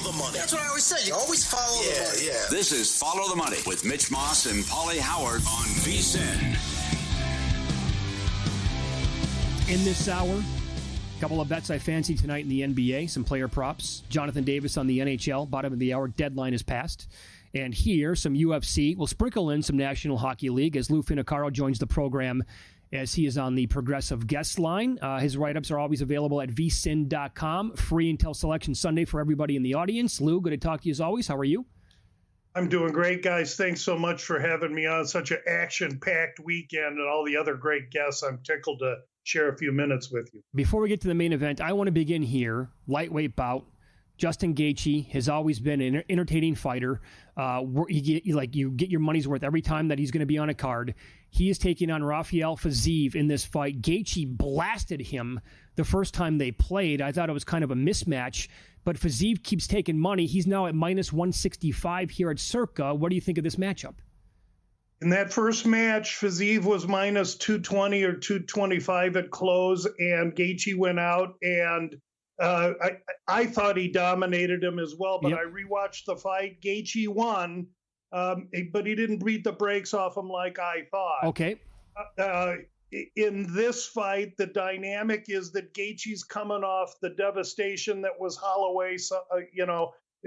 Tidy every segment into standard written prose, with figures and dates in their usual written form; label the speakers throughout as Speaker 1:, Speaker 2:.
Speaker 1: the money.
Speaker 2: That's what I always say. You always follow the money.
Speaker 1: Yeah.
Speaker 3: This is Follow the Money with Mitch Moss and Pauly Howard on VSiN.
Speaker 4: In this hour, a couple of bets I fancy tonight in the NBA, some player props. Jonathan Davis on the NHL, bottom of the hour, deadline is passed. And here, some UFC. We'll sprinkle in some National Hockey League as Lou Finocchiaro joins the program as he is on the Progressive Guest line. His write-ups are always available at vsin.com, free until Selection Sunday for everybody in the audience. Lou, good to talk to you as always. How are you?
Speaker 5: I'm doing great, guys. Thanks so much for having me on such an action-packed weekend and all the other great guests. I'm tickled to share a few minutes with you.
Speaker 4: Before we get to the main event, I want to begin here. Lightweight bout. Justin Gaethje has always been an entertaining fighter. You get your money's worth every time that he's going to be on a card. He is taking on Rafael Fiziev in this fight. Gaethje blasted him the first time they played. I thought it was kind of a mismatch, but Fiziev keeps taking money. He's now at minus 165 here at Circa. What do you think of this matchup?
Speaker 5: In that first match, Fiziev was minus 220 or 225 at close, and Gaethje went out, and I thought he dominated him as well, but
Speaker 4: Yep.
Speaker 5: I rewatched the fight. Gaethje won, but he didn't beat the brakes off him like I thought.
Speaker 4: Okay.
Speaker 5: In this fight, the dynamic is that Gaethje's coming off the devastation that was Holloway,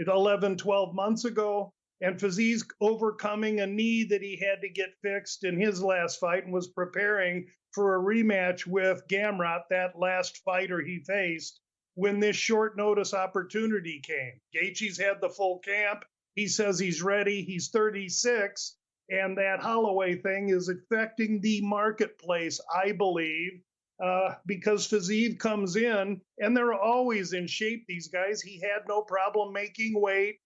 Speaker 5: 11, 12 months ago. And Fiziev's overcoming a knee that he had to get fixed in his last fight and was preparing for a rematch with Gamrot, that last fighter he faced, when this short notice opportunity came. Gaethje's had the full camp. He says he's ready. He's 36. And that Holloway thing is affecting the marketplace, I believe, because Fiziev comes in, and they're always in shape, these guys. He had no problem making weight.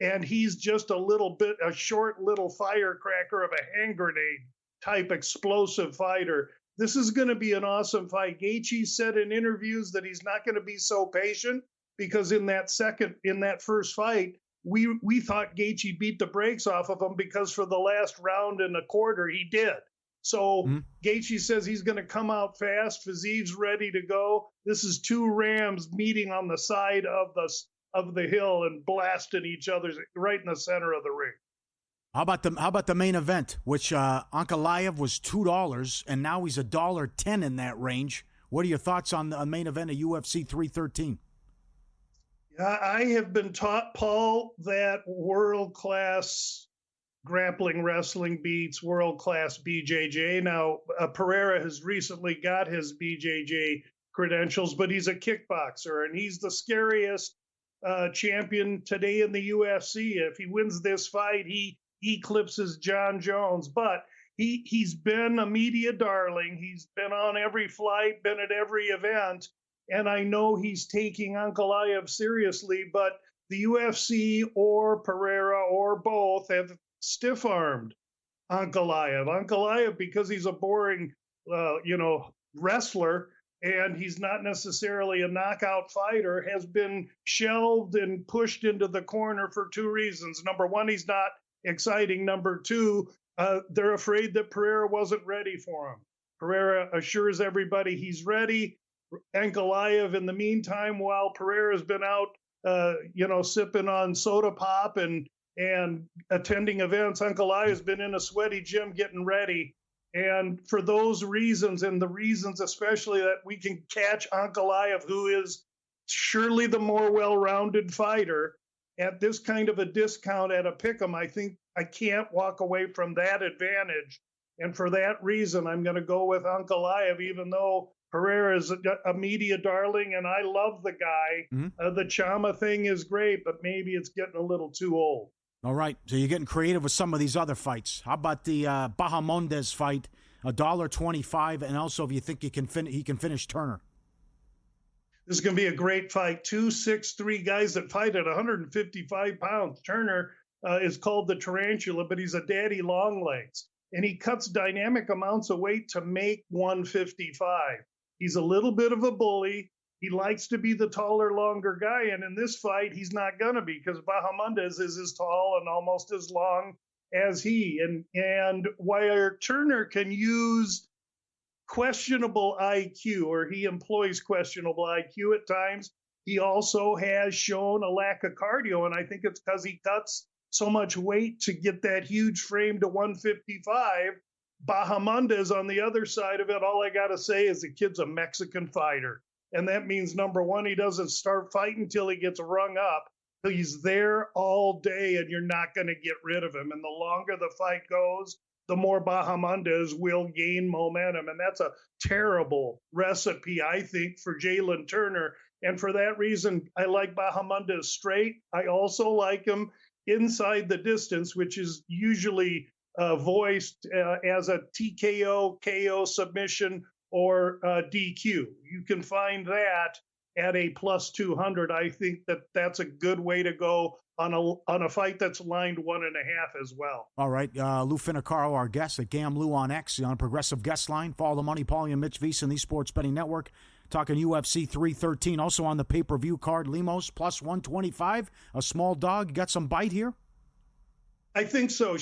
Speaker 5: And he's just a short little firecracker of a hand grenade type explosive fighter. This is going to be an awesome fight. Gaethje said in interviews that he's not going to be so patient because in that first fight, we thought Gaethje beat the brakes off of him because for the last round and a quarter, he did. So Gaethje says he's going to come out fast. Fiziev's ready to go. This is two Rams meeting on the side of the hill and blasting each other right in the center of the ring.
Speaker 6: How about the main event, which Ankalaev was $2 and now he's $1.10 in that range? What are your thoughts on the main event of UFC 313?
Speaker 5: I have been taught, Paul, that world-class grappling wrestling beats world-class BJJ. Now, Pereira has recently got his BJJ credentials, but he's a kickboxer, and he's the scariest champion today in the UFC. If he wins this fight, he eclipses John Jones. But he's been a media darling. He's been on every flight, been at every event. And I know he's taking Ankalaev seriously, but the UFC or Pereira or both have stiff-armed Ankalaev. Ankalaev, because he's a boring, wrestler, and he's not necessarily a knockout fighter, has been shelved and pushed into the corner for two reasons. Number one, he's not exciting. Number two, they're afraid that Pereira wasn't ready for him. Pereira assures everybody he's ready. Ankalaev, in the meantime, while Pereira's been out, sipping on soda pop and attending events, Ankalaev's been in a sweaty gym getting ready. And for those reasons, and the reasons especially that we can catch Ankalaev, who is surely the more well-rounded fighter, at this kind of a discount at a pick'em, I think I can't walk away from that advantage. And for that reason, I'm going to go with Ankalaev, even though Pereira is a media darling, and I love the guy. Mm-hmm. The Chama thing is great, but maybe it's getting a little too old.
Speaker 6: All right, so you're getting creative with some of these other fights. How about the Bahamondes fight, $1.25, and also if you think he can finish Turner?
Speaker 5: This is going to be a great fight. 2 6'3" guys that fight at 155 pounds. Turner is called the Tarantula, but he's a daddy long legs, and he cuts dynamic amounts of weight to make 155. He's a little bit of a bully. He likes to be the taller, longer guy. And in this fight, he's not going to be because Bahamondes is as tall and almost as long as he. And while Turner can use questionable IQ, or he employs questionable IQ at times, he also has shown a lack of cardio, and I think it's because he cuts so much weight to get that huge frame to 155. Bahamondes on the other side of it, all I got to say is the kid's a Mexican fighter. And that means, number one, he doesn't start fighting until he gets rung up. He's there all day, and you're not going to get rid of him. And the longer the fight goes, the more Bahamondes will gain momentum. And that's a terrible recipe, I think, for Jalen Turner. And for that reason, I like Bahamondes straight. I also like him inside the distance, which is usually voiced as a TKO, KO submission, or DQ. You can find that at a plus 200. I think that's a good way to go on a fight that's lined 1.5 as well.
Speaker 6: All right, Lou Finocchiaro, our guest at GamLou on X, on Progressive Guest Line. Follow the money, Pauly and Mitch VSiN, the Sports Betting Network. Talking UFC 313. Also on the pay-per-view card, Lemos plus 125. A small dog. You got some bite here?
Speaker 5: I think so.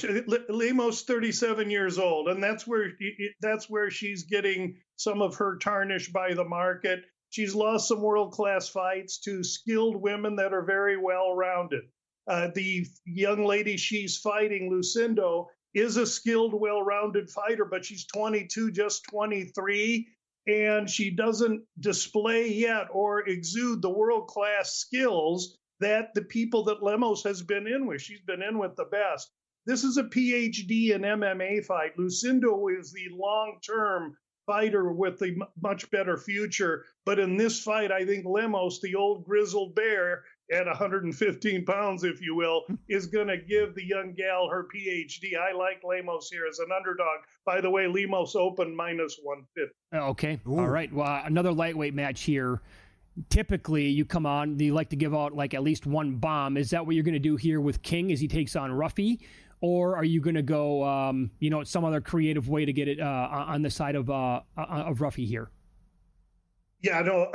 Speaker 5: Lemos 37 years old, and that's where she's getting some of her tarnish by the market. She's lost some world-class fights to skilled women that are very well-rounded. The young lady she's fighting, Lucindo, is a skilled, well-rounded fighter, but she's 22, just 23, and she doesn't display yet or exude the world-class skills that the people that Lemos has been in with. She's been in with the best. This is a PhD in MMA fight. Lucindo is the long-term fighter with a much better future. But in this fight, I think Lemos, the old grizzled bear at 115 pounds, if you will, is going to give the young gal her PhD. I like Lemos here as an underdog. By the way, Lemos open minus 150.
Speaker 4: Okay.
Speaker 6: Ooh.
Speaker 4: All right. Well, another lightweight match here. Typically, you come on, you like to give out like at least one bomb. Is that what you're going to do here with King as he takes on Ruffy? Or are you going to go, some other creative way to get it on the side of Ruffy here?
Speaker 5: Yeah, no,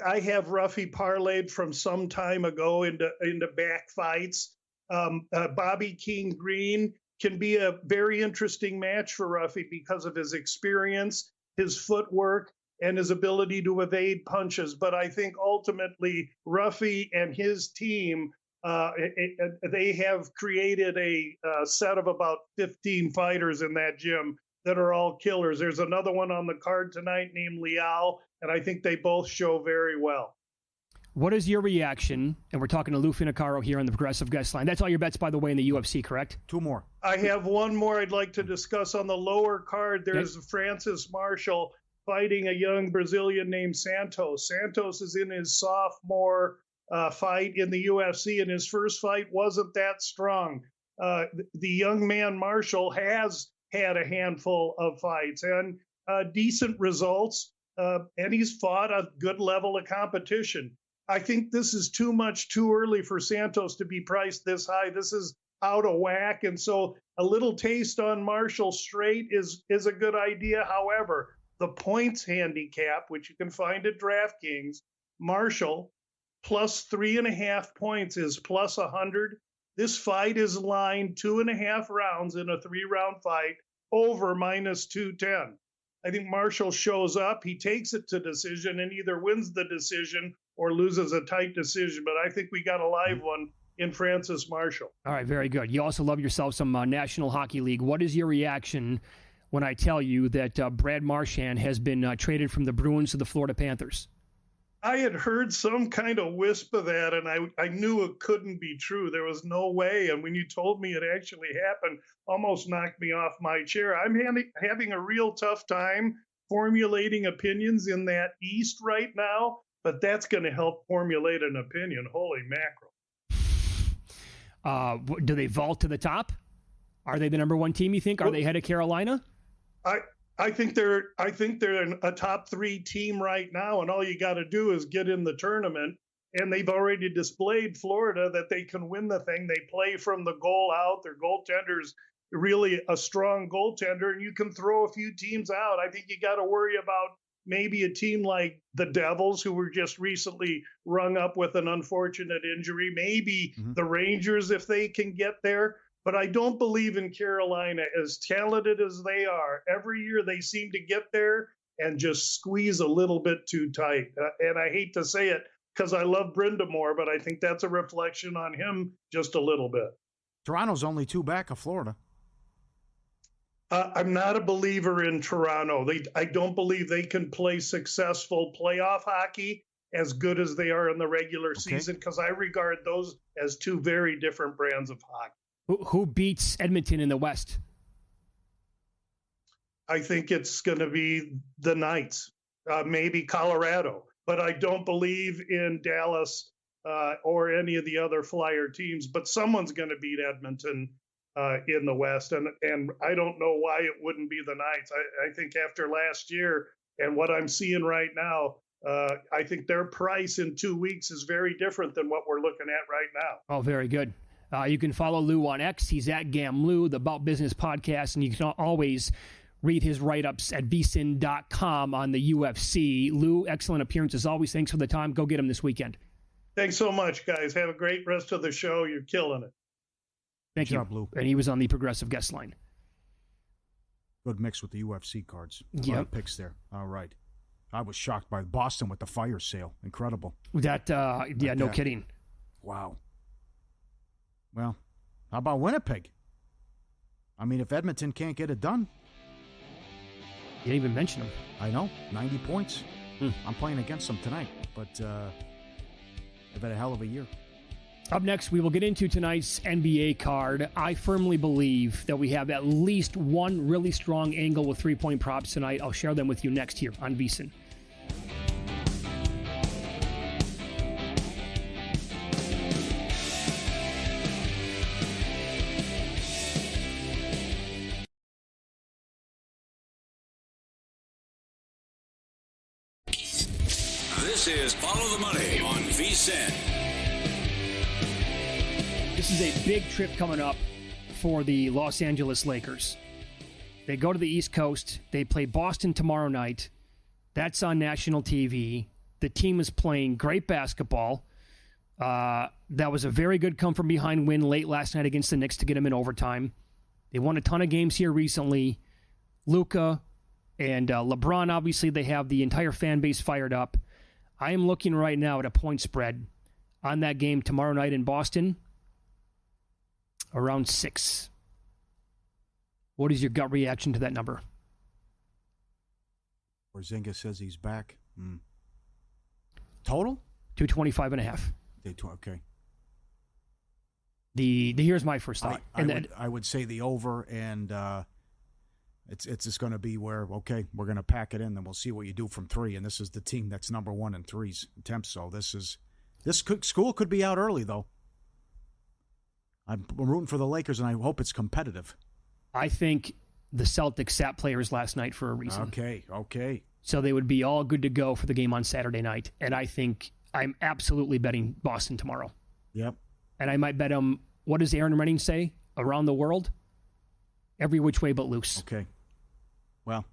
Speaker 5: I have Ruffy parlayed from some time ago into back fights. Bobby King Green can be a very interesting match for Ruffy because of his experience, his footwork, and his ability to evade punches. But I think ultimately Ruffy and his team, they have created a set of about 15 fighters in that gym that are all killers. There's another one on the card tonight named Liao, and I think they both show very well.
Speaker 4: What is your reaction? And we're talking to Lou Finocchiaro here on the Progressive Guest Line. That's all your bets, by the way, in the UFC, correct?
Speaker 6: Two more.
Speaker 5: I have one more I'd like to discuss on the lower card. There's Francis Marshall fighting a young Brazilian named Santos. Santos is in his sophomore fight in the UFC, and his first fight wasn't that strong. The young man Marshall has had a handful of fights and decent results, and he's fought a good level of competition. I think this is too much too early for Santos to be priced this high. This is out of whack, and so a little taste on Marshall straight is a good idea. However, the points handicap, which you can find at DraftKings, Marshall plus 3.5 points is plus 100. This fight is lined 2.5 rounds in a 3-round fight over minus 210. I think Marshall shows up, he takes it to decision and either wins the decision or loses a tight decision. But I think we got a live one in Francis Marshall.
Speaker 4: All right, very good. You also love yourself some National Hockey League. What is your reaction when I tell you that Brad Marchand has been traded from the Bruins to the Florida Panthers?
Speaker 5: I had heard some kind of wisp of that, and I knew it couldn't be true. There was no way. And when you told me it actually happened, almost knocked me off my chair. I'm having a real tough time formulating opinions in that East right now, but that's going to help formulate an opinion. Holy mackerel.
Speaker 4: Do they vault to the top? Are they the number one team, you think? Are they ahead of Carolina?
Speaker 5: I think they're a top 3 team right now, and all you got to do is get in the tournament. And they've already displayed Florida that they can win the thing. They play from the goal out. Their goaltender's really a strong goaltender, and you can throw a few teams out. I think you got to worry about maybe a team like the Devils, who were just recently rung up with an unfortunate injury. Maybe the Rangers, if they can get there. But I don't believe in Carolina, as talented as they are. Every year they seem to get there and just squeeze a little bit too tight. And I hate to say it, because I love Brindamore, but I think that's a reflection on him just a little bit.
Speaker 6: Toronto's only 2 back of Florida.
Speaker 5: I'm not a believer in Toronto. I don't believe they can play successful playoff hockey as good as they are in the regular season, because I regard those as 2 very different brands of hockey.
Speaker 4: Who beats Edmonton in the West?
Speaker 5: I think it's going to be the Knights, maybe Colorado, but I don't believe in Dallas or any of the other Flyer teams, but someone's going to beat Edmonton in the West. And I don't know why it wouldn't be the Knights. I think after last year and what I'm seeing right now, I think their price in 2 weeks is very different than what we're looking at right now.
Speaker 4: Oh, very good. You can follow Lou on X. He's at GamLou, the About Business podcast, and you can always read his write-ups at VSiN.com on the UFC. Lou, excellent appearance as always. Thanks for the time. Go get him this weekend.
Speaker 5: Thanks so much, guys. Have a great rest of the show. You're killing it.
Speaker 4: Thank you.
Speaker 6: Good job, Lou.
Speaker 4: And he was on the Progressive Guest Line.
Speaker 6: Good mix with the UFC cards.
Speaker 4: Yeah.
Speaker 6: Picks there. All right. I was shocked by Boston with the fire sale. Incredible.
Speaker 4: That, no kidding.
Speaker 6: Wow. Well, how about Winnipeg? I mean, if Edmonton can't get it done.
Speaker 4: You didn't even mention him.
Speaker 6: I know. 90 points. I'm playing against them tonight, but they've had a hell of a year.
Speaker 4: Up next, we will get into tonight's NBA card. I firmly believe that we have at least one really strong angle with 3-point props tonight. I'll share them with you next here on VSiN.
Speaker 3: This is Follow the Money on VSiN.
Speaker 4: This is a big trip coming up for the Los Angeles Lakers. They go to the East Coast. They play Boston tomorrow night. That's on national TV. The team is playing great basketball. That was a very good come-from-behind win late last night against the Knicks to get them in overtime. They won a ton of games here recently. Luka and LeBron, obviously, they have the entire fan base fired up. I am looking right now at a point spread on that game tomorrow night in Boston, around 6. What is your gut reaction to that number?
Speaker 6: Porzingis says he's back. Total?
Speaker 4: 225.5.
Speaker 6: Okay.
Speaker 4: Here's my first thought.
Speaker 6: I would say the over, and it's just going to be where, okay, we're going to pack it in, then we'll see what you do from 3. And this is the team that's number 1 in threes attempts. So school could be out early, though. I'm rooting for the Lakers, and I hope it's competitive.
Speaker 4: I think the Celtics sat players last night for a reason.
Speaker 6: Okay.
Speaker 4: So they would be all good to go for the game on Saturday night. And I think I'm absolutely betting Boston tomorrow.
Speaker 6: Yep.
Speaker 4: And I might bet them, what does Aaron Renning say? Around the world? Every which way but loose.
Speaker 6: Okay. Well,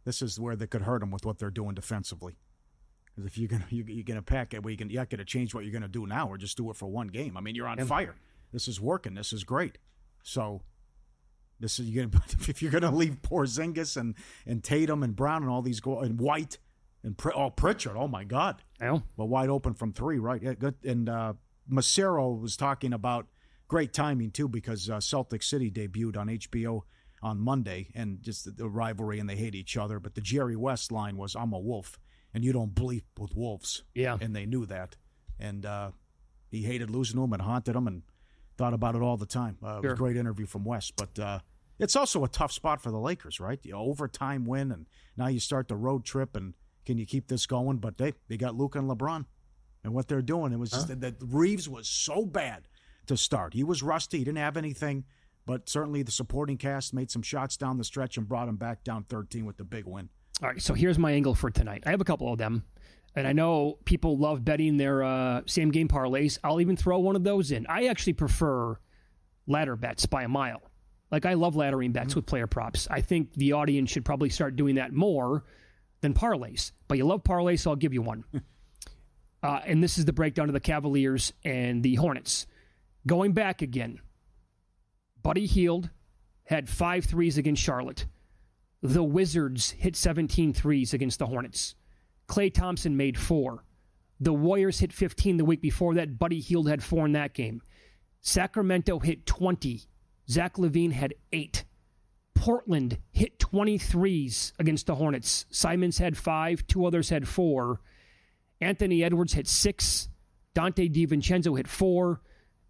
Speaker 6: this is where they could hurt them with what they're doing defensively. Because if you're gonna pack it, you're not gonna change what you're gonna do now, or just do it for one game. I mean, you're on fire. This is working. This is great. So, if you're gonna leave Porzingis and Tatum and Brown and all these and White and Pritchard, oh my God,
Speaker 4: well,
Speaker 6: wide open from 3, right? Yeah, good. And Macero was talking about great timing too, because Celtic City debuted on HBO on Monday, and just the rivalry, and they hate each other. But the Jerry West line was, "I'm a wolf, and you don't bleep with wolves."
Speaker 4: Yeah,
Speaker 6: and they knew that, and he hated losing to him and haunted him and thought about it all the time. It was a great interview from West, but it's also a tough spot for the Lakers, right? The overtime win, and now you start the road trip, and can you keep this going? But they got Luka and LeBron, and what they're doing, it was just that Reeves was so bad to start. He was rusty. He didn't have anything, but certainly the supporting cast made some shots down the stretch and brought him back down 13 with the big win.
Speaker 4: All right, so here's my angle for tonight. I have a couple of them, and I know people love betting their same-game parlays. I'll even throw one of those in. I actually prefer ladder bets by a mile. Like, I love laddering bets with player props. I think the audience should probably start doing that more than parlays. But you love parlays, so I'll give you one. And this is the breakdown of the Cavaliers and the Hornets. Going back again, Buddy Hield had 5 threes against Charlotte. The Wizards hit 17 threes against the Hornets. Klay Thompson made 4. The Warriors hit 15 the week before that. Buddy Hield had 4 in that game. Sacramento hit 20. Zach LaVine had 8. Portland hit 23s against the Hornets. Simons had 5. 2 others had 4. Anthony Edwards hit 6. Dante DiVincenzo hit 4.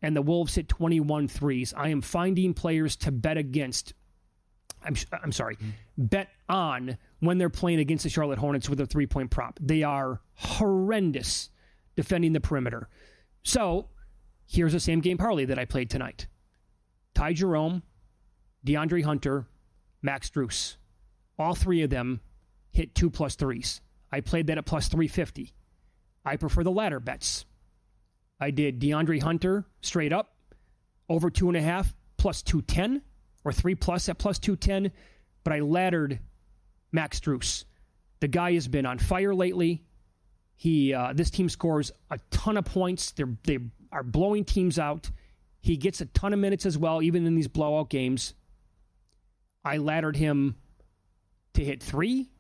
Speaker 4: And the Wolves hit 21 threes. I am finding players to bet against. I'm sorry, bet on when they're playing against the Charlotte Hornets with a 3-point prop. They are horrendous defending the perimeter. So here's the same game parlay that I played tonight. Ty Jerome, DeAndre Hunter, Max Strus. All 3 of them hit 2+ threes. I played that at plus 350. I prefer the latter bets. I did DeAndre Hunter straight up, over 2.5, plus 210, or 3+ at plus 210, but I laddered Max Strus. The guy has been on fire lately. This team scores a ton of points. They are blowing teams out. He gets a ton of minutes as well, even in these blowout games. I laddered him to hit 3,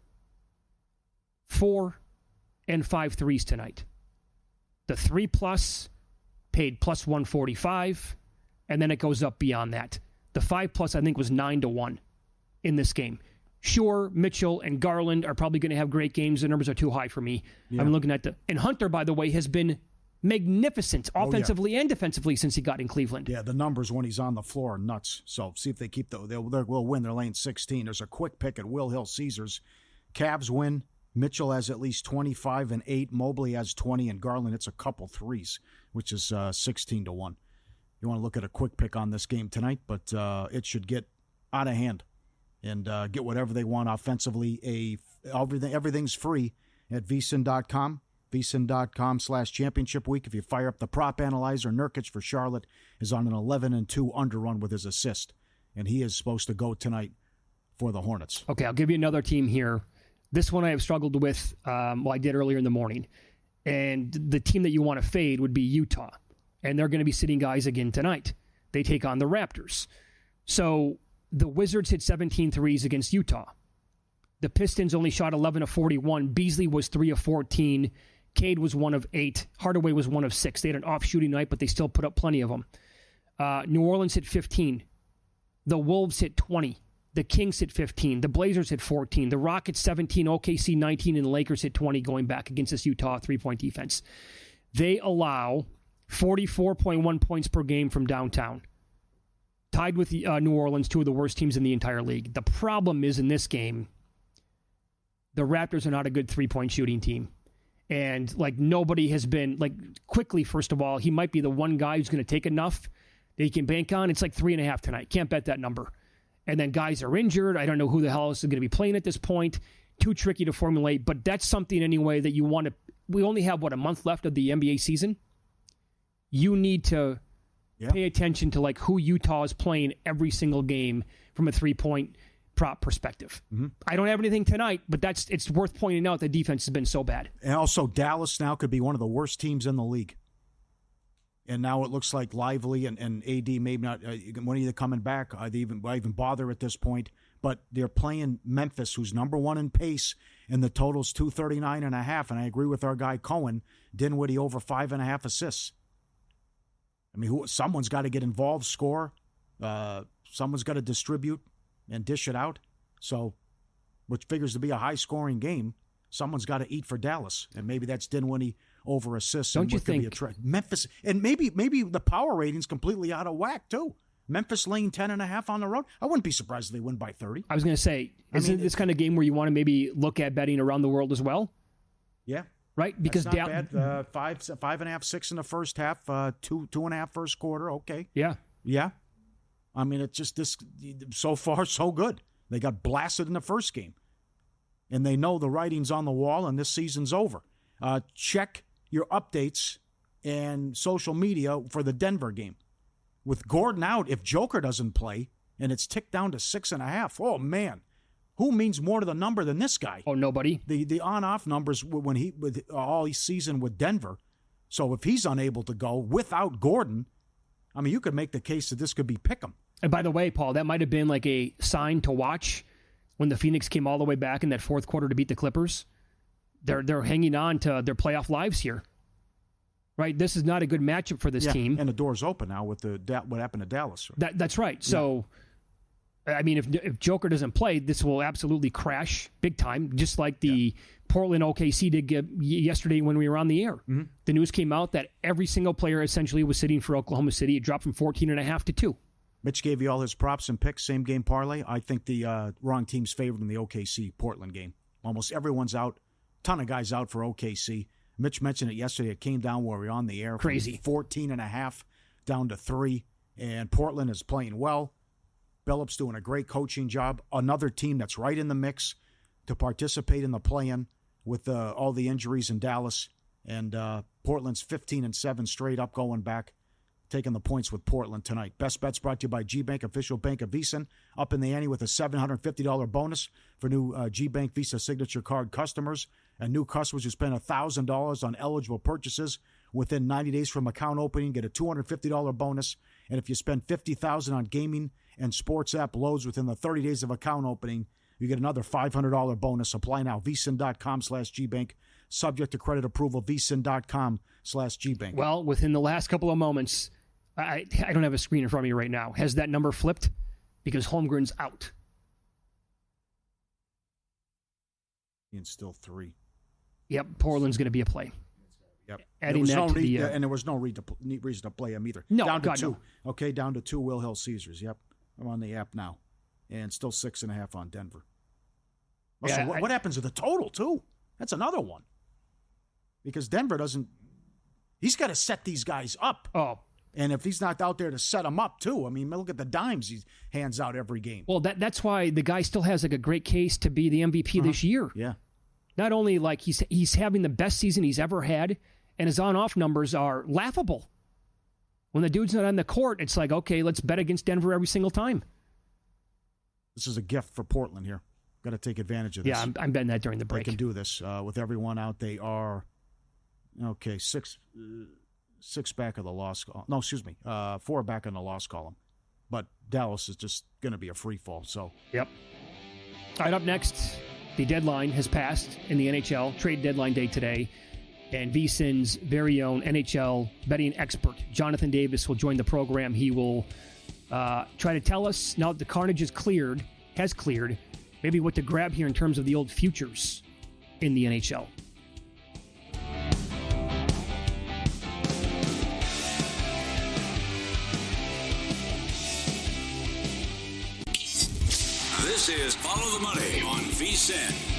Speaker 4: 4, and 5 threes tonight. The 3+ paid plus 145, and then it goes up beyond that. The 5+ I think was 9-1 in this game. Sure, Mitchell and Garland are probably going to have great games. The numbers are too high for me. Yeah. I'm looking at and Hunter, by the way, has been magnificent offensively and defensively since he got in Cleveland.
Speaker 6: Yeah, the numbers when he's on the floor are nuts. So see if they keep they'll win. They're laying 16. There's a quick pick at Will Hill Caesars. Cavs win. Mitchell has at least 25 and 8. Mobley has 20, and Garland hits a couple threes, which is 16-1. You want to look at a quick pick on this game tonight, but it should get out of hand and get whatever they want offensively. Everything's free at VSiN.com. VSiN.com/championship week. If you fire up the prop analyzer, Nurkic for Charlotte is on an 11-2 underrun with his assist, and he is supposed to go tonight for the Hornets.
Speaker 4: Okay, I'll give you another team here. This one I have struggled with, I did earlier in the morning. And the team that you want to fade would be Utah. And they're going to be sitting guys again tonight. They take on the Raptors. So the Wizards hit 17 threes against Utah. The Pistons only shot 11 of 41. Beasley was 3 of 14. Cade was 1 of 8. Hardaway was 1 of 6. They had an off shooting night, but they still put up plenty of them. New Orleans hit 15. The Wolves hit 20. The Kings hit 15. The Blazers hit 14. The Rockets 17. OKC 19. And the Lakers hit 20 going back against this Utah 3-point defense. They allow 44.1 points per game from downtown. Tied with New Orleans, 2 of the worst teams in the entire league. The problem is in this game, the Raptors are not a good 3-point shooting team. And nobody has been, quickly, first of all, he might be the one guy who's going to take enough that he can bank on. It's 3.5 tonight. Can't bet that number. And then guys are injured. I don't know who the hell is going to be playing at this point. Too tricky to formulate. But that's something anyway that you want to. We only have, a month left of the NBA season. You need to pay attention to who Utah is playing every single game from a 3-point prop perspective. Mm-hmm. I don't have anything tonight, but it's worth pointing out the defense has been so bad.
Speaker 6: And also Dallas now could be one of the worst teams in the league. And now it looks like Lively and AD maybe not when they're coming back. Why even bother at this point? But they're playing Memphis, who's number 1 in pace, and the total's 239.5. And I agree with our guy Cohen. Dinwiddie over 5.5 assists. I mean, someone's got to get involved, score. Someone's got to distribute and dish it out. So, which figures to be a high-scoring game. Someone's got to eat for Dallas, and maybe that's Dinwiddie over assists.
Speaker 4: Don't you think
Speaker 6: Memphis, and maybe the power rating's completely out of whack too. Memphis laying 10.5 on the road. I wouldn't be surprised if they win by 30.
Speaker 4: I was going to say, isn't this kind of game where you want to maybe look at betting around the world as well?
Speaker 6: Yeah,
Speaker 4: right. Because
Speaker 6: that's not bad. 5.5, 6 in the first half. 2.5 first quarter. Okay.
Speaker 4: Yeah.
Speaker 6: I mean, it's just this. So far, so good. They got blasted in the first game. And they know the writing's on the wall and this season's over. Check your updates and social media for the Denver game. With Gordon out, if Joker doesn't play and it's ticked down to 6.5, oh, man. Who means more to the number than this guy?
Speaker 4: Oh, nobody.
Speaker 6: The on-off numbers with all season with Denver. So if he's unable to go without Gordon, I mean, you could make the case that this could be pick'em.
Speaker 4: And by the way, Paul, that might have been a sign to watch when the Phoenix came all the way back in that fourth quarter to beat the Clippers. They're hanging on to their playoff lives here. right? This is not a good matchup for this team.
Speaker 6: And the door's open now with what happened to Dallas.
Speaker 4: That's right. So, I mean, if Joker doesn't play, this will absolutely crash big time, just like the Portland OKC did yesterday when we were on the air. Mm-hmm. The news came out that every single player essentially was sitting for Oklahoma City. It dropped from 14.5 to 2.
Speaker 6: Mitch gave you all his props and picks, same game parlay. I think the wrong team's favored in the OKC-Portland game. Almost everyone's out. Ton of guys out for OKC. Mitch mentioned it yesterday. It came down where we were on the air.
Speaker 4: Crazy.
Speaker 6: 14.5 down to 3. And Portland is playing well. Billup's doing a great coaching job. Another team that's right in the mix to participate in the play-in with all the injuries in Dallas. And Portland's 15-7 straight up going back, taking the points with Portland tonight. Best Bets brought to you by G-Bank, official bank of VSiN. Up in the ante with a $750 bonus for new G-Bank Visa Signature Card customers. And new customers who spend $1,000 on eligible purchases within 90 days from account opening get a $250 bonus. And if you spend $50,000 on gaming and sports app loads within the 30 days of account opening, you get another $500 bonus. Apply now. VSiN.com/GBank. Subject to credit approval. VSiN.com/GBank.
Speaker 4: Well, within the last couple of moments, I don't have a screen in front of me right now. Has that number flipped? Because Holmgren's out.
Speaker 6: And still 3.
Speaker 4: Yep, Portland's going to be a play.
Speaker 6: Yep.
Speaker 4: Adding that to the...
Speaker 6: and there was no reason to play him either.
Speaker 4: No,
Speaker 6: down to
Speaker 4: God,
Speaker 6: 2.
Speaker 4: no.
Speaker 6: Okay, down to 2 Will Hill Caesars. Yep. I'm on the app now. And still 6.5 on Denver. Also, what happens to the total, too? That's another one. Because Denver doesn't... He's got to set these guys up.
Speaker 4: Oh.
Speaker 6: And if he's not out there to set them up, too, I mean, look at the dimes he hands out every game.
Speaker 4: Well, that's why the guy still has like a great case to be the MVP this year.
Speaker 6: Yeah.
Speaker 4: Not only like he's having the best season he's ever had, and his on-off numbers are laughable. When the dude's not on the court, it's like, okay, let's bet against Denver every single time.
Speaker 6: This is a gift for Portland here. Got to take advantage of this.
Speaker 4: Yeah, I'm betting that during the break.
Speaker 6: They can do this with everyone out. They are, okay, six back of the loss column. No, excuse me, 4 back in the loss column. But Dallas is just going to be a free fall. So.
Speaker 4: Yep. All right, up next, the deadline has passed in the NHL. Trade deadline day today. And VSiN's very own NHL betting expert, Jonathan Davis, will join the program. He will try to tell us, now that the carnage has cleared, maybe what to grab here in terms of the old futures in the NHL.
Speaker 3: This is Follow the Money on VSiN.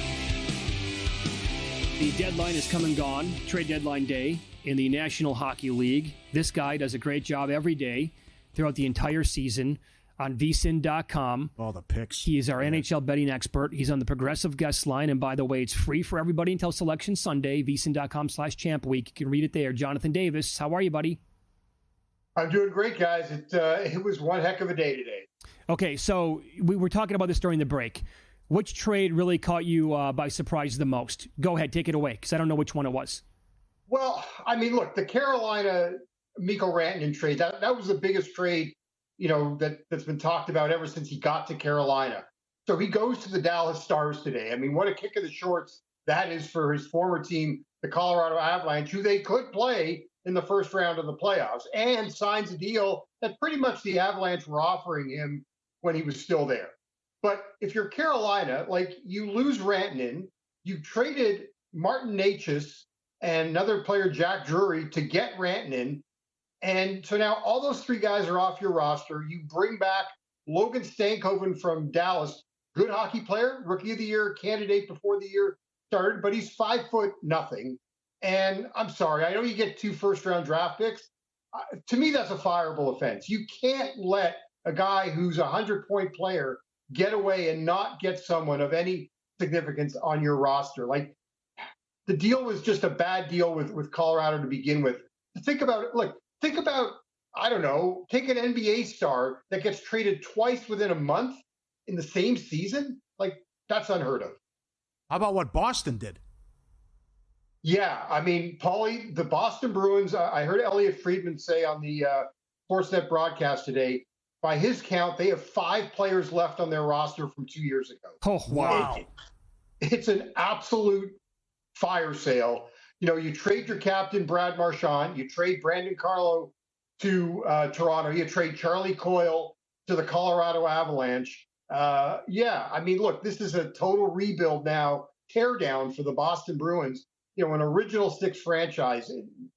Speaker 4: The deadline has come and gone, trade deadline day in the National Hockey League. This guy does a great job every day throughout the entire season on VSiN.com.
Speaker 6: All the picks.
Speaker 4: He is our NHL betting expert. He's on the Progressive Guest line, and by the way, it's free for everybody until Selection Sunday, VSiN.com/Champ Week. You can read it there. Jonathan Davis, how are you, buddy?
Speaker 1: I'm doing great, guys. It was one heck of a day today.
Speaker 4: Okay, so we were talking about this during the break. Which trade really caught you by surprise the most? Go ahead, take it away, because I don't know which one it was.
Speaker 1: Well, I mean, look, the Carolina Mikko Rantanen trade, that was the biggest trade, that's been talked about ever since he got to Carolina. So he goes to the Dallas Stars today. I mean, what a kick of the shorts that is for his former team, the Colorado Avalanche, who they could play in the first round of the playoffs, and signs a deal that pretty much the Avalanche were offering him when he was still there. But if you're Carolina, you lose Rantanen, you traded Martin Necas and another player, Jack Drury, to get Rantanen. And so now all those 3 guys are off your roster. You bring back Logan Stankoven from Dallas, good hockey player, rookie of the year candidate before the year started, but he's 5'0". And I'm sorry, I know you get 2 first-round draft picks. To me, that's a fireable offense. You can't let a guy who's a 100-point player get away and not get someone of any significance on your roster. The deal was just a bad deal with Colorado to begin with. Think about it. I don't know, take an NBA star that gets traded twice within a month in the same season. That's unheard of.
Speaker 6: How about what Boston did?
Speaker 1: Yeah, I mean, Pauly, the Boston Bruins, I heard Elliot Friedman say on the Sportsnet broadcast today, by his count, they have 5 players left on their roster from 2 years ago.
Speaker 4: Oh, wow.
Speaker 1: It's an absolute fire sale. You trade your captain, Brad Marchand. You trade Brandon Carlo to Toronto. You trade Charlie Coyle to the Colorado Avalanche. Look, this is a total rebuild now, teardown for the Boston Bruins. An original six franchise,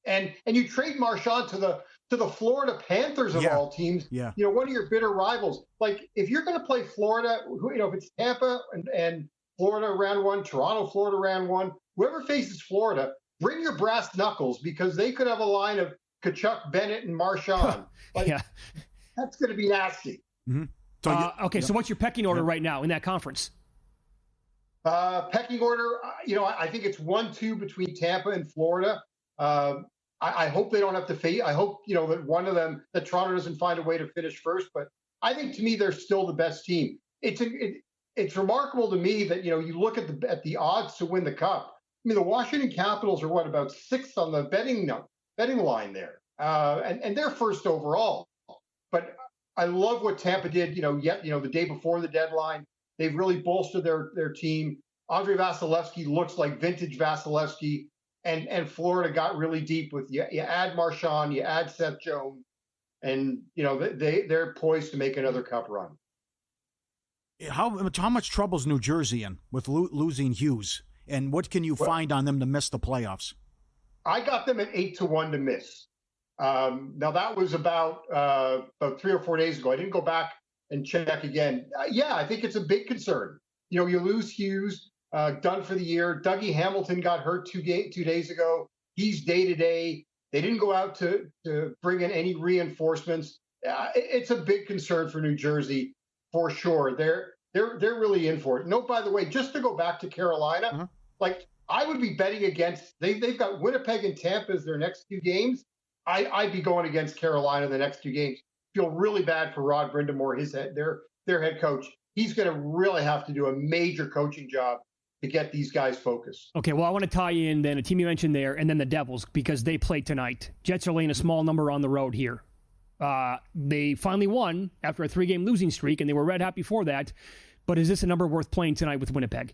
Speaker 1: and you trade Marchand to the Florida Panthers of all teams.
Speaker 6: Yeah.
Speaker 1: One of your bitter rivals. Like, if you're going to play Florida, if it's Tampa and Florida round one, Toronto, Florida round one, whoever faces Florida, bring your brass knuckles, because they could have a line of Tkachuk, Bennett, and Marchand. That's going to be nasty.
Speaker 6: Mm-hmm.
Speaker 4: So what's your pecking order right now in that conference?
Speaker 1: Pecking order, I think it's 1-2 between Tampa and Florida. I hope they don't have to face. I hope, that one of them, that Toronto doesn't find a way to finish first. But I think, to me, they're still the best team. It's remarkable to me that, you look at the odds to win the cup. I mean, the Washington Capitals are about sixth on the betting line there, and they're first overall. But I love what Tampa did. The day before the deadline. They've really bolstered their team. Andrei Vasilevsky looks like vintage Vasilevsky, and Florida got really deep with you add Marchand, you add Seth Jones, and they're poised to make another cup run.
Speaker 6: How much trouble's New Jersey in with losing Hughes, and what can you find on them to miss the playoffs?
Speaker 1: I got them at 8-1 to miss. Now that was about 3 or 4 days ago. I didn't go back and check again. I think it's a big concern. You lose Hughes, done for the year. Dougie Hamilton got hurt 2 days ago. He's day-to-day. They didn't go out to bring in any reinforcements. It's a big concern for New Jersey, for sure. They're really in for it. No, by the way, just to go back to Carolina, I would be betting against. They've got Winnipeg and Tampa as their next 2 games. I'd be going against Carolina the next 2 games. Feel really bad for Rod Brindamore, their head coach. He's going to really have to do a major coaching job to get these guys focused.
Speaker 4: Okay, well, I want to tie in then a team you mentioned there, and then the Devils, because they play tonight. Jets are laying a small number on the road here. They finally won after a 3-game losing streak, and they were red hot before that. But is this a number worth playing tonight with Winnipeg?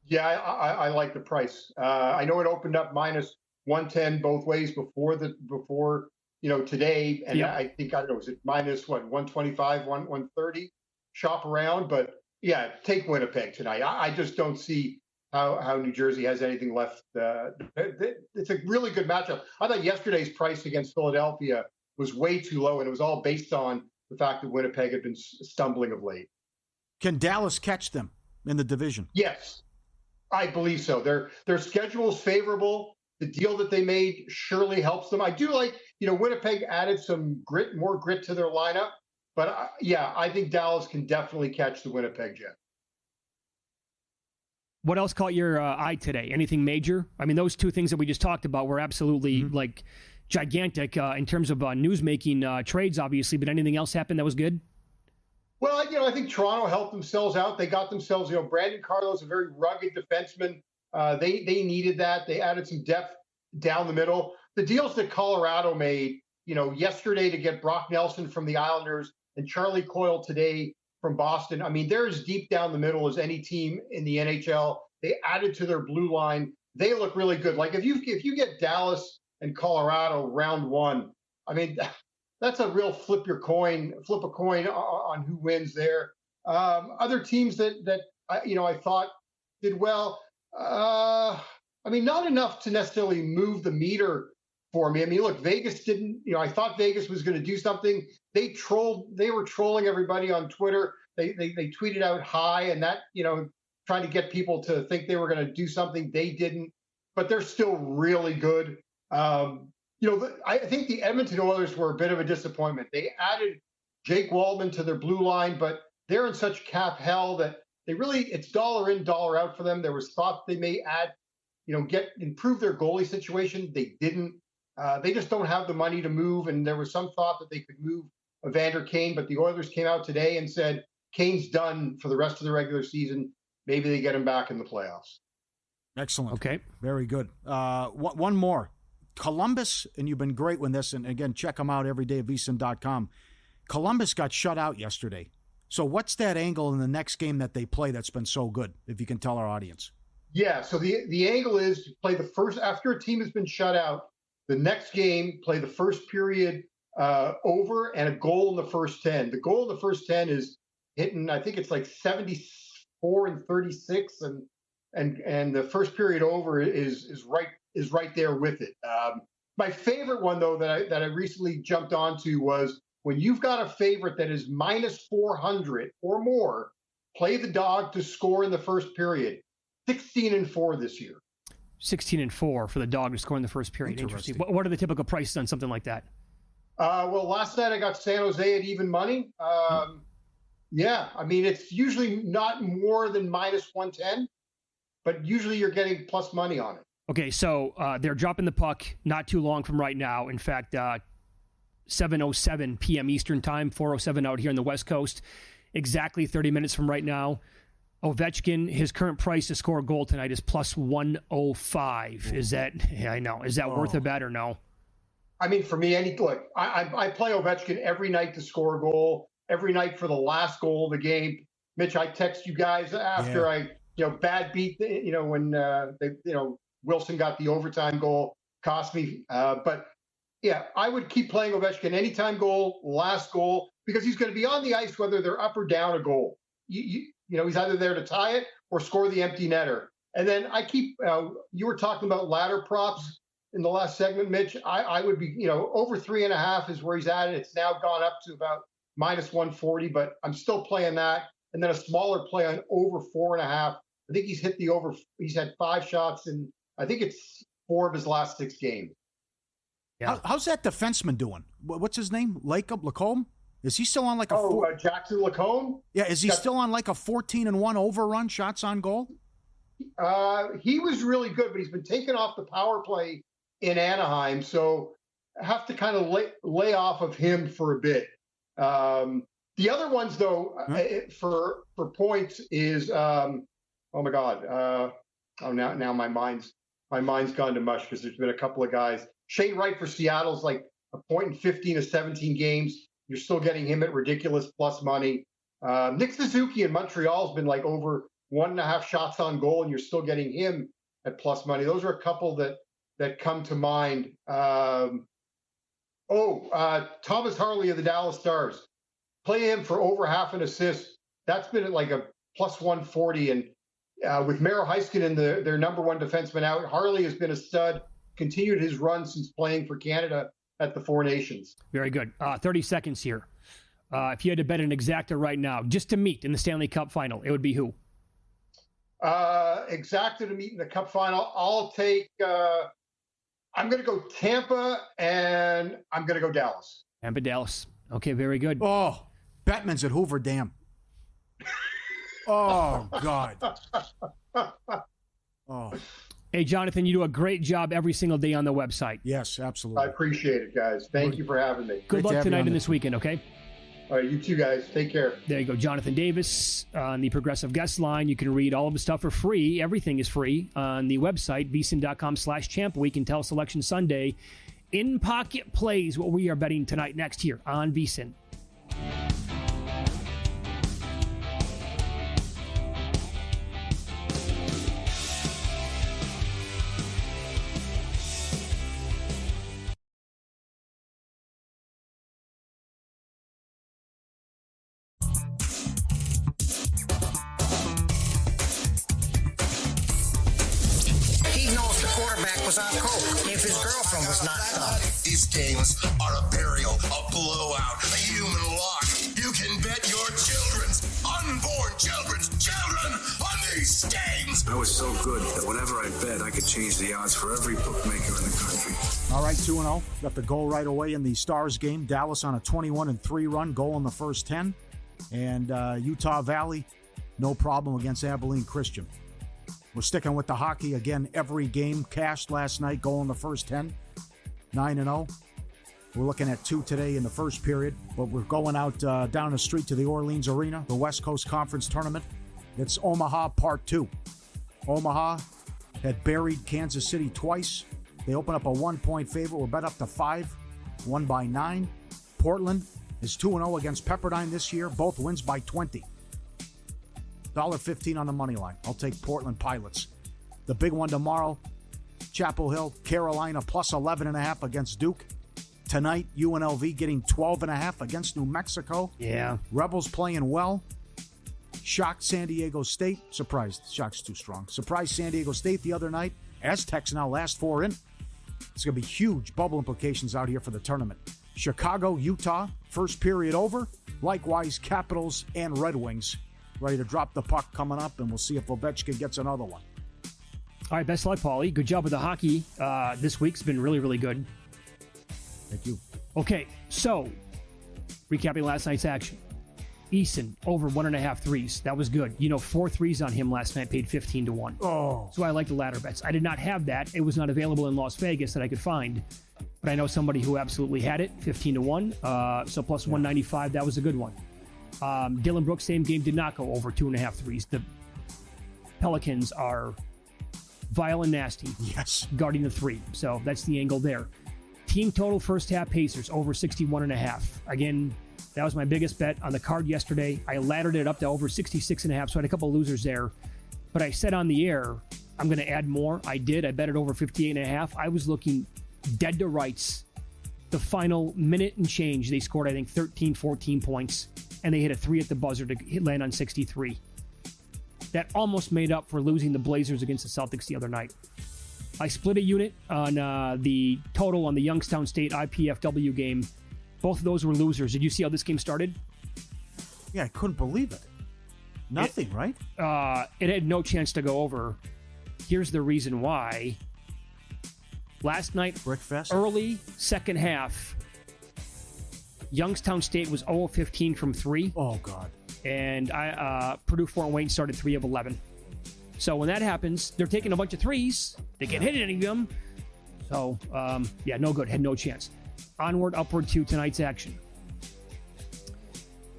Speaker 1: Yeah, I like the price. I know it opened up minus 110 both ways before today, and yep. I think, I don't know, is it minus 125, 130? Shop around, but take Winnipeg tonight. I just don't see how New Jersey has anything left. It's a really good matchup. I thought yesterday's price against Philadelphia was way too low, and it was all based on the fact that Winnipeg had been stumbling of late.
Speaker 6: Can Dallas catch them in the division?
Speaker 1: Yes, I believe so. Their schedule is favorable. The deal that they made surely helps them. I do like, Winnipeg added some more grit to their lineup. But, I think Dallas can definitely catch the Winnipeg Jets.
Speaker 4: What else caught your eye today? Anything major? I mean, those 2 things that we just talked about were absolutely, gigantic in terms of news-making trades, obviously. But anything else happened that was good?
Speaker 1: Well, I think Toronto helped themselves out. They got themselves, Brandon Carlo's a very rugged defenseman. They needed that. They added some depth down the middle. The deals that Colorado made, yesterday to get Brock Nelson from the Islanders and Charlie Coyle today from Boston. I mean, they're as deep down the middle as any team in the NHL. They added to their blue line. They look really good. Like, if you get Dallas and Colorado round one, I mean, that's a real flip a coin on who wins there. Other teams that I thought did well. Not enough to necessarily move the meter for me. I mean, look, Vegas didn't, I thought Vegas was going to do something. They were trolling everybody on Twitter. They tweeted out high, and that, trying to get people to think they were going to do something. They didn't, but they're still really good. I think the Edmonton Oilers were a bit of a disappointment. They added Jake Waldman to their blue line, but they're in such cap hell that it's dollar in, dollar out for them. There was thought they may add, improve their goalie situation. They didn't. They just don't have the money to move, and there was some thought that they could move Evander Kane, but the Oilers came out today and said Kane's done for the rest of the regular season. Maybe they get him back in the playoffs.
Speaker 6: Excellent.
Speaker 4: Okay.
Speaker 6: Very good. One more. Columbus, and you've been great with this, and again, check them out every day at VSiN.com. Columbus got shut out yesterday. So what's that angle in the next game that they play that's been so good, if you can tell our audience?
Speaker 1: Yeah, so the angle is to play the first, after a team has been shut out, the next game, play the first period over and a goal in the first 10. The goal in the first 10 is hitting, I think it's like 74 and 36, and the first period over is right there with it. My favorite one, though, that I recently jumped onto was when you've got a favorite that is minus 400 or more, play the dog to score in the first period. 16-4 this year.
Speaker 4: 16-4 for the dog to score in the first period. Interesting. What are the typical prices on something like that?
Speaker 1: Well, last night I got San Jose at even money. Yeah, I mean, it's usually not more than minus 110, but usually you're getting plus money on it.
Speaker 4: Okay, so they're dropping the puck not too long from right now. In fact, 7:07 p.m. Eastern time, 4:07 out here on the West Coast. Exactly 30 minutes from right now. Ovechkin, his current price to score a goal tonight is plus 105. Is that, I know, is that worth a bet or no?
Speaker 1: I mean, for me, I play Ovechkin every night to score a goal, every night for the last goal of the game. Mitch, I text you guys after bad beat, when Wilson got the overtime goal, cost me. But yeah, I would keep playing Ovechkin anytime goal, last goal, because he's going to be on the ice whether they're up or down a goal. He's either there to tie it or score the empty netter. And then I keep, you were talking about ladder props in the last segment, Mitch. I would be, over 3.5 is where he's at. It's now gone up to about minus 140, but I'm still playing that. And then a smaller play on over 4.5. I think he's hit the over. He's had 5 shots and I think it's 4 of his last 6 games.
Speaker 6: Yeah. How's that defenseman doing? What's his name? Lacombe? Is he still on like a
Speaker 1: Jackson Lacombe?
Speaker 6: Yeah, is he still on like a 14-1 overrun shots on goal?
Speaker 1: He was really good, but he's been taken off the power play in Anaheim, so I have to kind of lay off of him for a bit. The other ones, though, for points is oh my God, now my mind's gone to mush because there's been a couple of guys. Shane Wright for Seattle's like a point in 15 of 17 games. You're still getting him at ridiculous plus money. Nick Suzuki in Montreal has been like over 1.5 shots on goal, and you're still getting him at plus money. Those are a couple that come to mind. Thomas Harley of the Dallas Stars. Play him for over half an assist. That's been at like a plus 140. And with Miro Heiskanen, their number one defenseman out, Harley has been a stud, continued his run since playing for Canada at the Four Nations.
Speaker 4: Very good. 30 seconds here. If you had to bet an exacta right now, just to meet in the Stanley Cup final, it would be who?
Speaker 1: Exacta to meet in the Cup final. I'll take, I'm going to go Tampa, and I'm going to go Dallas.
Speaker 4: Tampa, Dallas. Okay, very good.
Speaker 6: Oh, Bettman's at Hoover Dam. Oh, God. Oh.
Speaker 4: Hey, Jonathan, you do a great job every single day on the website.
Speaker 6: Yes, absolutely.
Speaker 1: I appreciate it, guys. Thank you for having me.
Speaker 4: Good luck tonight and this weekend, okay?
Speaker 1: All right, you too, guys. Take care.
Speaker 4: There you go. Jonathan Davis on the Progressive Guest Line. You can read all of his stuff for free. Everything is free on the website, VSiN.com/Champ Week until Selection Sunday. In Pocket Plays, what we are betting tonight next here on VSiN.
Speaker 2: If his girlfriend was not done.
Speaker 7: These games are a burial, a blowout, a human lock. You can bet your children's unborn children on these games.
Speaker 3: I was so good that whenever I bet, I could change the odds for every bookmaker in the country.
Speaker 6: All right, 2-0. Got the goal right away in the Stars game. Dallas on a 21-3 run, goal in the first 10. And Utah Valley, no problem against Abilene Christian. We're sticking with the hockey again. Every game cashed last night, goal in the first 10, 9-0. We're looking at 2 today in the first period, but we're going out down the street to the Orleans Arena, the West Coast Conference Tournament. It's Omaha Part 2. Omaha had buried Kansas City twice. They open up a 1-point favorite. We're bet up to 5, won by 9. Portland is 2-0 against Pepperdine this year. Both wins by 20. $1.15 on the money line. I'll take Portland Pilots. The big one tomorrow, Chapel Hill, Carolina plus 11.5 against Duke. Tonight, UNLV getting 12.5 against New Mexico.
Speaker 4: Yeah.
Speaker 6: Rebels playing well. Shocked San Diego State. Surprised. Shocked's too strong. Surprised San Diego State the other night. Aztecs now last 4 in. It's going to be huge bubble implications out here for the tournament. Chicago, Utah, first period over. Likewise, Capitals and Red Wings ready to drop the puck coming up, and we'll see if Ovechkin gets another one.
Speaker 4: All right, best of luck, Pauly. Good job with the hockey. This week's been really, really good.
Speaker 6: Thank you.
Speaker 4: Okay, so recapping last night's action. Eason over 1.5 threes. That was good. 4 threes on him last night, paid 15 to 1.
Speaker 6: Oh.
Speaker 4: So I like the ladder bets. I did not have that. It was not available in Las Vegas that I could find. But I know somebody who absolutely had it, 15 to 1. So plus 195, that was a good one. Dylan Brooks, same game, did not go over 2.5 threes. The Pelicans are vile and nasty.
Speaker 6: Yes.
Speaker 4: Guarding the 3. So that's the angle there. Team total first half Pacers over 61.5. Again, that was my biggest bet on the card yesterday. I laddered it up to over 66.5, so I had a couple of losers there. But I said on the air, I'm going to add more. I did. I bet it over 58.5. I was looking dead to rights. The final minute and change, they scored, I think, 13, 14 points, and they hit a 3 at the buzzer to land on 63. That almost made up for losing the Blazers against the Celtics the other night. I split a unit on the total on the Youngstown State IPFW game. Both of those were losers. Did you see how this game started?
Speaker 6: Yeah, I couldn't believe it. Nothing, right?
Speaker 4: It had no chance to go over. Here's the reason why. Last night,
Speaker 6: Brickfest.
Speaker 4: Early second half, Youngstown State was 0 of 15 from 3.
Speaker 6: Oh, God.
Speaker 4: And Purdue Fort Wayne started 3 of 11. So when that happens, they're taking a bunch of threes. They can't hit any of them. So, no good. Had no chance. Onward, upward to tonight's action.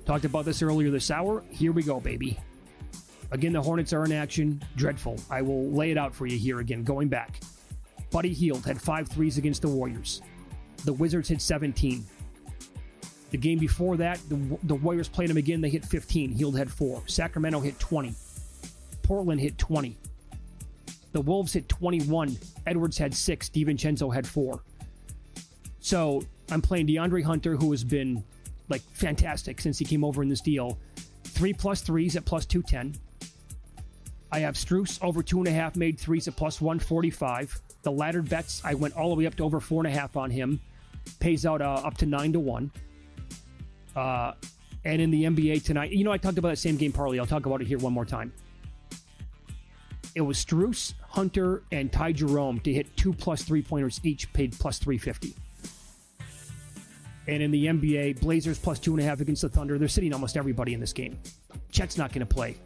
Speaker 4: Talked about this earlier this hour. Here we go, baby. Again, the Hornets are in action. Dreadful. I will lay it out for you here again, going back. Buddy Hield had 5 threes against the Warriors. The Wizards hit 17. The game before that, the Warriors played him again. They hit 15. Hield had 4. Sacramento hit 20. Portland hit 20. The Wolves hit 21. Edwards had 6. DiVincenzo had 4. So I'm playing DeAndre Hunter, who has been fantastic since he came over in this deal. 3+ threes at plus 210. I have Strus over 2.5 made threes at plus 145. The laddered bets, I went all the way up to over 4.5 on him. Pays out up to 9 to 1. And in the NBA tonight, I talked about that same game parlay. I'll talk about it here one more time. It was Strus, Hunter, and Ty Jerome to hit 2+ 3-pointers each, paid plus 350. And in the NBA, Blazers plus 2.5 against the Thunder. They're sitting almost everybody in this game. Chet's not going to play.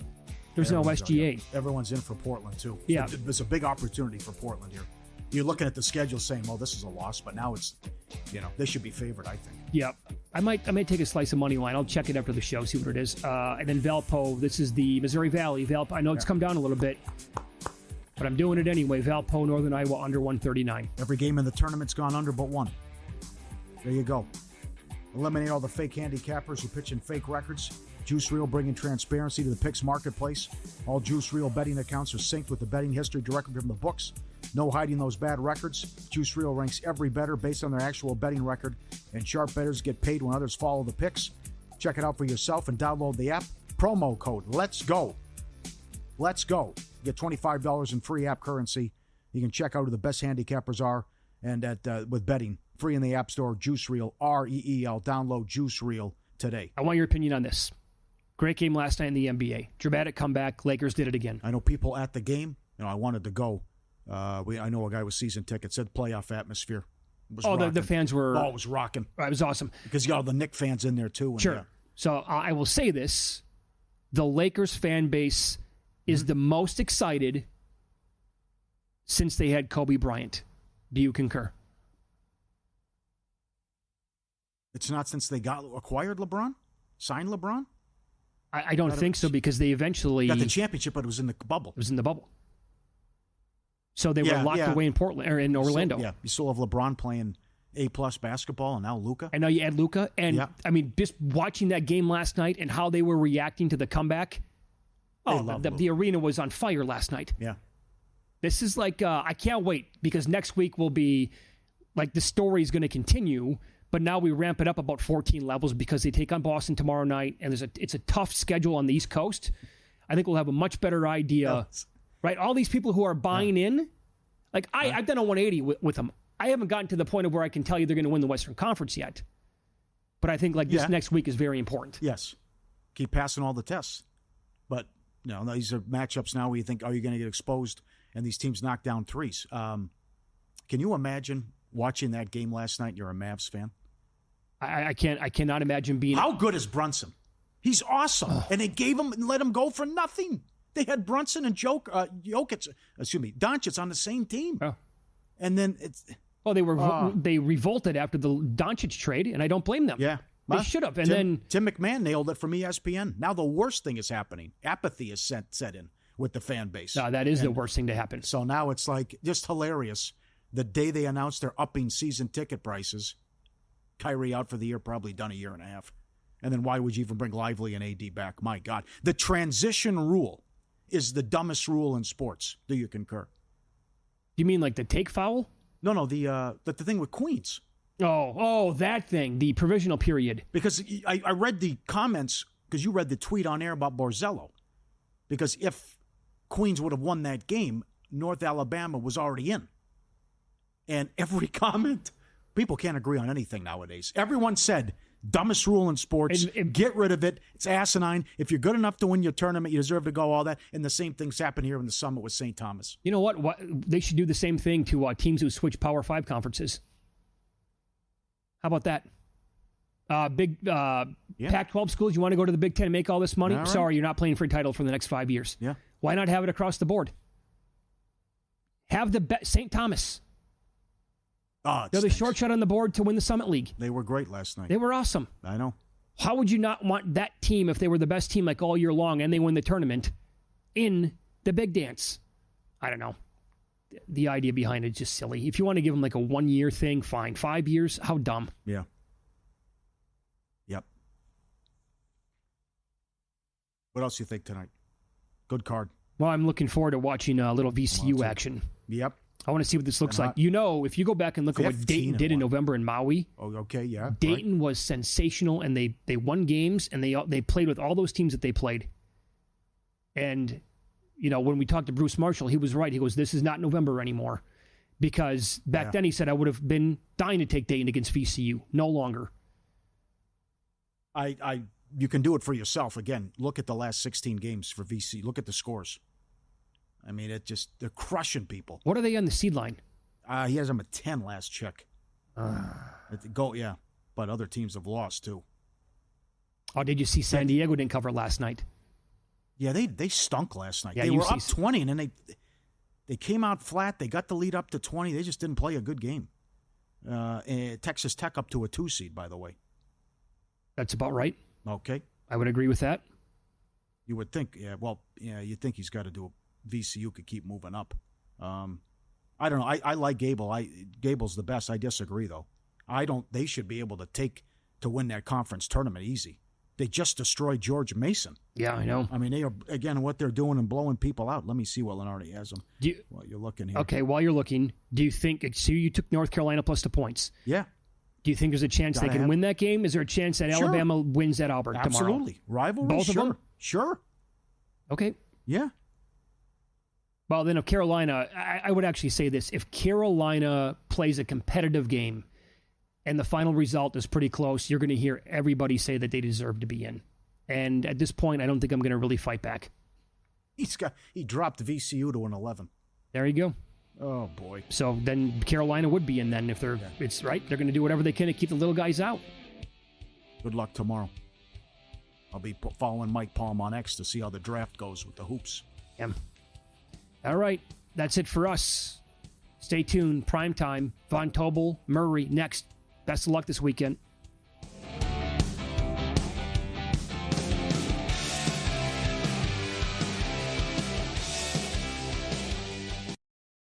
Speaker 4: There's no SGA.
Speaker 6: Everyone's in for Portland, too.
Speaker 4: Yeah.
Speaker 6: There's a big opportunity for Portland here. You're looking at the schedule saying, well, this is a loss, but now it's, they should be favored, I think.
Speaker 4: Yeah. I might take a slice of money line. I'll check it after the show, see what it is. And then Valpo, this is the Missouri Valley. Valpo, I know it's come down a little bit, but I'm doing it anyway. Valpo, Northern Iowa, under 139.
Speaker 6: Every game in the tournament's gone under but one. There you go. Eliminate all the fake handicappers who pitch in fake records. Juice Reel bringing transparency to the picks marketplace. All Juice Reel betting accounts are synced with the betting history directly from the books. No hiding those bad records. Juice Reel ranks every bettor based on their actual betting record, and sharp bettors get paid when others follow the picks. Check it out for yourself and download the app. Promo code Let's Go. Let's Go. Get $25 in free app currency. You can check out who the best handicappers are, and with betting, free in the App Store. Juice Reel, REEL. Download Juice Reel today.
Speaker 4: I want your opinion on this. Great game last night in the NBA. Dramatic comeback. Lakers did it again.
Speaker 6: I know people at the game. I wanted to go. I know a guy with season tickets. Said playoff atmosphere.
Speaker 4: The fans were.
Speaker 6: Oh, it was rocking.
Speaker 4: It was awesome.
Speaker 6: Because you got all the Knicks fans in there too.
Speaker 4: Sure. So I will say this: the Lakers fan base is the most excited since they had Kobe Bryant. Do you concur?
Speaker 6: It's not since they acquired LeBron, signed LeBron.
Speaker 4: I don't think so, because they eventually
Speaker 6: got the championship, but it was in the bubble.
Speaker 4: It was in the bubble. So they were locked away in Portland or in Orlando.
Speaker 6: You still have LeBron playing A+ basketball, and now Luka.
Speaker 4: And now you add Luka, and I mean, just watching that game last night and how they were reacting to the comeback. The arena was on fire last night.
Speaker 6: Yeah,
Speaker 4: This is like, I can't wait because next week will be like the story is going to continue, but now we ramp it up about 14 levels because they take on Boston tomorrow night, and it's a tough schedule on the East Coast. I think we'll have a much better idea, right? All these people who are buying in, like I've done a 180 with them. I haven't gotten to the point of where I can tell you they're going to win the Western Conference yet, but I think like this next week is very important.
Speaker 6: Yes, keep passing all the tests, but these are matchups now where you think, are you going to get exposed? And these teams knock down threes. Can you imagine watching that game last night? You're a Mavs fan.
Speaker 4: I cannot imagine being.
Speaker 6: How good is Brunson? He's awesome, and they gave him and let him go for nothing. They had Brunson and Doncic on the same team, and then it's.
Speaker 4: Well, they revolted after the Doncic trade, and I don't blame them.
Speaker 6: Yeah,
Speaker 4: they should have. And then
Speaker 6: Tim McMahon nailed it from ESPN. Now the worst thing is happening. Apathy is set in with the fan base.
Speaker 4: No, that is the worst thing to happen.
Speaker 6: So now it's like just hilarious. The day they announced they're upping season ticket prices, Kyrie out for the year, probably done a year and a half. And then why would you even bring Lively and AD back? My God. The transition rule is the dumbest rule in sports. Do you concur?
Speaker 4: You mean like the take foul?
Speaker 6: No, the thing with Queens.
Speaker 4: Oh, that thing, the provisional period.
Speaker 6: Because I read the comments, because you read the tweet on air about Borzello. Because if Queens would have won that game, North Alabama was already in. And every comment, people can't agree on anything nowadays. Everyone said, dumbest rule in sports, get rid of it. It's asinine. If you're good enough to win your tournament, you deserve to go, all that. And the same thing's happened here in the Summit with St. Thomas.
Speaker 4: You know what? They should do the same thing to teams who switch Power 5 conferences. How about that? Pac-12 schools, you want to go to the Big Ten and make all this money? All right. Sorry, you're not playing for a title for the next 5 years.
Speaker 6: Yeah.
Speaker 4: Why not have it across the board? Have the St. Thomas. They're the short shot on the board to win the Summit League.
Speaker 6: They were great last night.
Speaker 4: They were awesome.
Speaker 6: I know.
Speaker 4: How would you not want that team if they were the best team like all year long and they win the tournament in the big dance? I don't know. The idea behind it is just silly. If you want to give them like a 1 year thing, fine. 5 years, how dumb.
Speaker 6: Yeah. Yep. What else do you think tonight? Good card.
Speaker 4: Well, I'm looking forward to watching a little VCU action.
Speaker 6: Yep.
Speaker 4: I want to see what this looks like. If you go back and look at what Dayton did in November in Maui.
Speaker 6: Oh, okay, yeah.
Speaker 4: Dayton was sensational, and they won games, and they played with all those teams that they played. And, when we talked to Bruce Marshall, he was right. He goes, this is not November anymore. Because back then he said, I would have been dying to take Dayton against VCU. No longer.
Speaker 6: You can do it for yourself. Again, look at the last 16 games for VC. Look at the scores. I mean, they're crushing people.
Speaker 4: What are they on the seed line?
Speaker 6: He has them at 10 last check. But other teams have lost too.
Speaker 4: Oh, did you see San Diego didn't cover last night?
Speaker 6: Yeah, they stunk last night.
Speaker 4: Yeah,
Speaker 6: they were up 20, and then they came out flat. They got the lead up to 20. They just didn't play a good game. Texas Tech up to a 2 seed, by the way.
Speaker 4: That's about right.
Speaker 6: Okay.
Speaker 4: I would agree with that.
Speaker 6: You would think, you'd think he's got to do VCU could keep moving up. I don't know. I like Gable. Gable's the best. I disagree, though. They should be able to win that conference tournament easy. They just destroyed George Mason.
Speaker 4: Yeah, I know.
Speaker 6: I mean, they are, again, what they're doing and blowing people out. Let me see what Lenardi has them. While you're looking here.
Speaker 4: Okay, while you're looking, do you think, so you took North Carolina plus the points.
Speaker 6: Yeah.
Speaker 4: Do you think there's a chance they can win that game? Is there a chance that Alabama wins at Auburn tomorrow?
Speaker 6: Absolutely. Rivalry?
Speaker 4: Both of them?
Speaker 6: Sure.
Speaker 4: Okay.
Speaker 6: Yeah.
Speaker 4: Well, then if Carolina, I would actually say this. If Carolina plays a competitive game and the final result is pretty close, you're going to hear everybody say that they deserve to be in. And at this point, I don't think I'm going to really fight back.
Speaker 6: He dropped VCU to an 11.
Speaker 4: There you go.
Speaker 6: Oh, boy.
Speaker 4: So then Carolina would be in then if it's right. They're going to do whatever they can to keep the little guys out.
Speaker 6: Good luck tomorrow. I'll be following Mike Palm on X to see how the draft goes with the hoops.
Speaker 4: Yeah. All right. That's it for us. Stay tuned. Primetime. Von Tobel, Murray next. Best of luck this weekend.